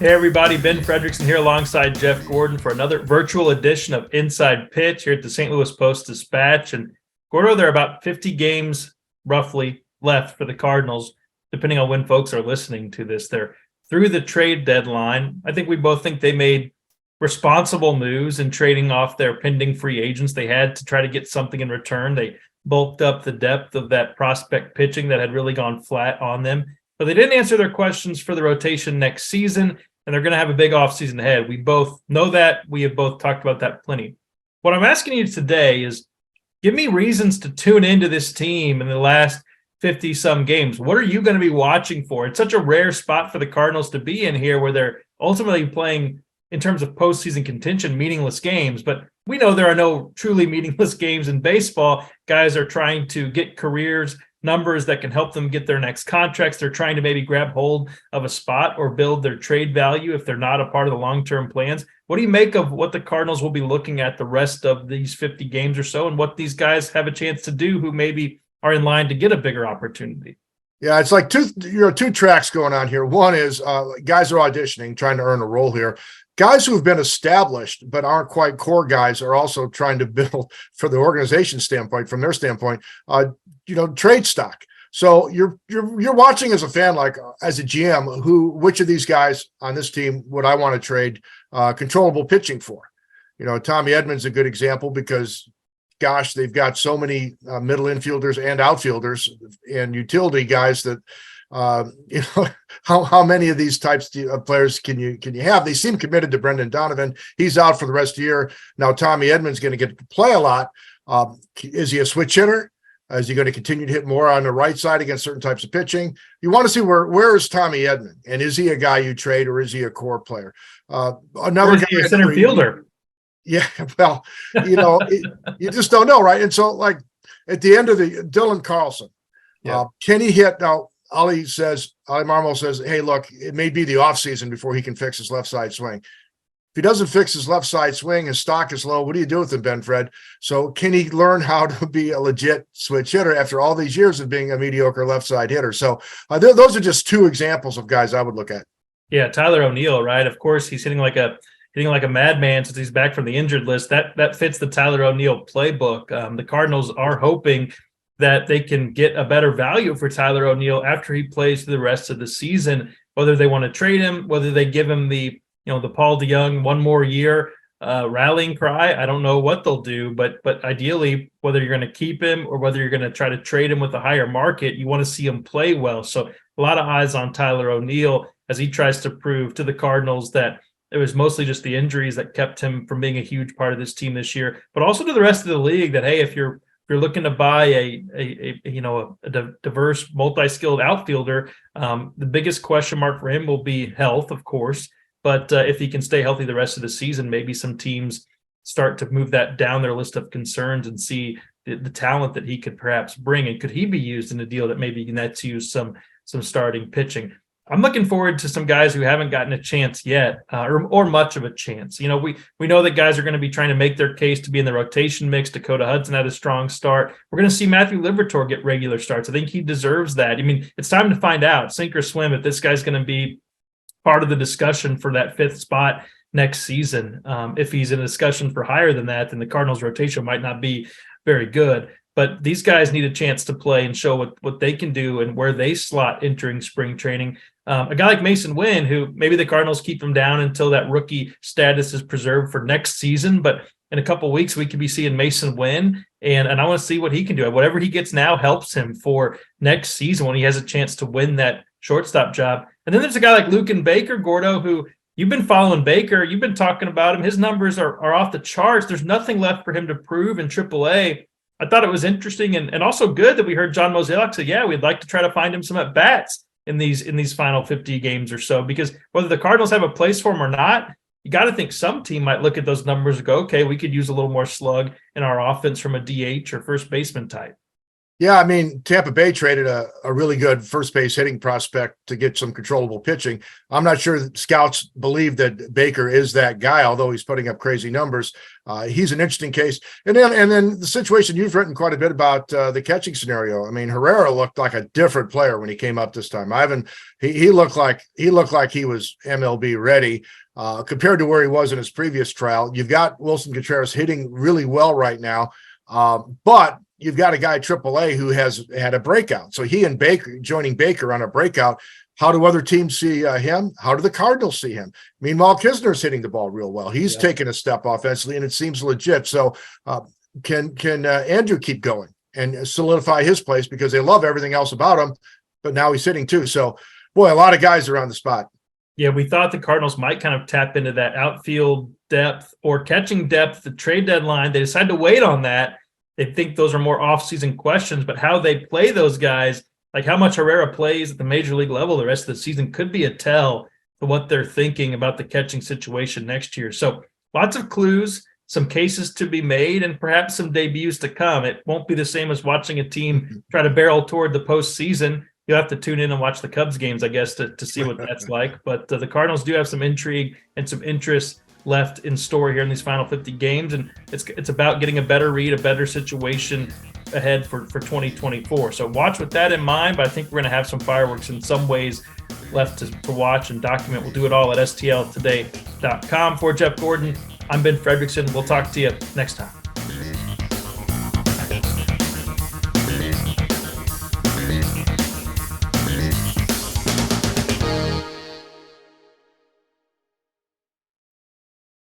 Hey everybody, Ben Frederickson here alongside Jeff Gordon for another virtual edition of Inside Pitch here at the St. Louis Post-Dispatch. And Gordo, there are about 50 games roughly left for the Cardinals, depending on when folks are listening to this. They're through the trade deadline. I think we both think they made responsible moves in trading off their pending free agents. They had to try to get something in return. They bulked up the depth of that prospect pitching that had really gone flat on them. But they didn't answer their questions for the rotation next season, and they're going to have a big offseason ahead. We both know that. We have both talked about that plenty. What I'm asking you today is give me reasons to tune into this team in the last 50-some games. What are you going to be watching for? It's such a rare spot for the Cardinals to be in here where they're ultimately playing, in terms of postseason contention, meaningless games. But we know there are no truly meaningless games in baseball. Guys are trying to get careers, numbers that can help them get their next contracts. They're trying to maybe grab hold of a spot or build their trade value if they're not a part of the long-term plans. What do you make of what the Cardinals will be looking at the rest of these 50 games or so, and what these guys have a chance to do who maybe are in line to get a bigger opportunity? Yeah, it's like two tracks going on here. One is guys are auditioning, trying to earn a role here. Guys who have been established but aren't quite core guys are also trying to build, for the organization standpoint, from their standpoint, trade stock. So you're watching as a fan, like as a GM, which of these guys on this team would I want to trade controllable pitching for? Tommy Edman's a good example because, gosh, they've got so many middle infielders and outfielders and utility guys that how many of these types of players can you have? They seem committed to Brendan Donovan. He's out for the rest of the year. Now Tommy Edman's going to get to play a lot. Is he a switch hitter? Is he going to continue to hit more on the right side against certain types of pitching? You want to see where is Tommy Edman, and is he a guy you trade, or is he a core player? Another guy, a center fielder. Yeah, well, you just don't know, right? And so, like at the end of the Dylan Carlson, can he hit now? Ali Marmol says, hey, look, it may be the offseason before he can fix his left side swing. If he doesn't fix his left side swing, his stock is low. What do you do with him, Ben Fred? So can he learn how to be a legit switch hitter after all these years of being a mediocre left side hitter? So those are just two examples of guys I would look at. Yeah, Tyler O'Neill, right? Of course, he's hitting like a madman since he's back from the injured list. That fits the Tyler O'Neill playbook. The Cardinals are hoping that they can get a better value for Tyler O'Neill after he plays the rest of the season, whether they want to trade him, whether they give him the Paul DeYoung one more year rallying cry. I don't know what they'll do, but ideally, whether you're going to keep him or whether you're going to try to trade him with a higher market, you want to see him play well. So a lot of eyes on Tyler O'Neill as he tries to prove to the Cardinals that it was mostly just the injuries that kept him from being a huge part of this team this year, but also to the rest of the league that, hey, if you're looking to buy a diverse, multi-skilled outfielder, the biggest question mark for him will be health, of course. But if he can stay healthy the rest of the season, maybe some teams start to move that down their list of concerns and see the talent that he could perhaps bring. And could he be used in a deal that maybe nets you some starting pitching? I'm looking forward to some guys who haven't gotten a chance yet, or much of a chance. We know that guys are going to be trying to make their case to be in the rotation mix. Dakota Hudson had a strong start. We're going to see Matthew Liberatore get regular starts. I think he deserves that. I mean, it's time to find out, sink or swim, if this guy's going to be part of the discussion for that fifth spot next season. If he's in a discussion for higher than that, then the Cardinals rotation might not be very good. But these guys need a chance to play and show what they can do and where they slot entering spring training. A guy like Mason Wynn, who maybe the Cardinals keep him down until that rookie status is preserved for next season, but in a couple of weeks we could be seeing Mason Wynn, and I want to see what he can do. Whatever he gets now helps him for next season when he has a chance to win that shortstop job. And then there's a guy like Luken Baker, Gordo, who you've been following Baker. You've been talking about him. His numbers are off the charts. There's nothing left for him to prove in AAA. I thought it was interesting and also good that we heard John Mozeliak say, yeah, we'd like to try to find him some at-bats in these final 50 games or so, because whether the Cardinals have a place for him or not, you got to think some team might look at those numbers and go, okay, we could use a little more slug in our offense from a DH or first baseman type. Yeah, I mean, Tampa Bay traded a really good first base hitting prospect to get some controllable pitching. I'm not sure that scouts believe that Baker is that guy, although he's putting up crazy numbers. He's an interesting case. And then the situation you've written quite a bit about the catching scenario. I mean, Herrera looked like a different player when he came up this time. He looked like he was MLB ready. Compared to where he was in his previous trial. You've got Wilson Contreras hitting really well right now, but you've got a guy AAA who has had a breakout. So he and Baker joining Baker on a breakout. How do other teams see him? How do the Cardinals see him? Meanwhile, Kisner's hitting the ball real well. He's taken a step offensively, and it seems legit. So can Andrew keep going and solidify his place, because they love everything else about him, but now he's hitting too. So, boy, a lot of guys are on the spot. Yeah, we thought the Cardinals might kind of tap into that outfield depth or catching depth, the trade deadline. They decided to wait on that. They think those are more off-season questions, but how they play those guys, like how much Herrera plays at the major league level the rest of the season, could be a tell to what they're thinking about the catching situation next year. So lots of clues, some cases to be made, and perhaps some debuts to come. It won't be the same as watching a team try to barrel toward the postseason. You'll have to tune in and watch the Cubs games, I guess, to see what that's like. But the Cardinals do have some intrigue and some interest left in store here in these final 50 games, and it's about getting a better read, a better situation ahead for 2024. So watch with that in mind, but I think we're going to have some fireworks in some ways left to watch and document. We'll do it all at stltoday.com. For Jeff Gordon, I'm Ben Frederickson. We'll talk to you next time.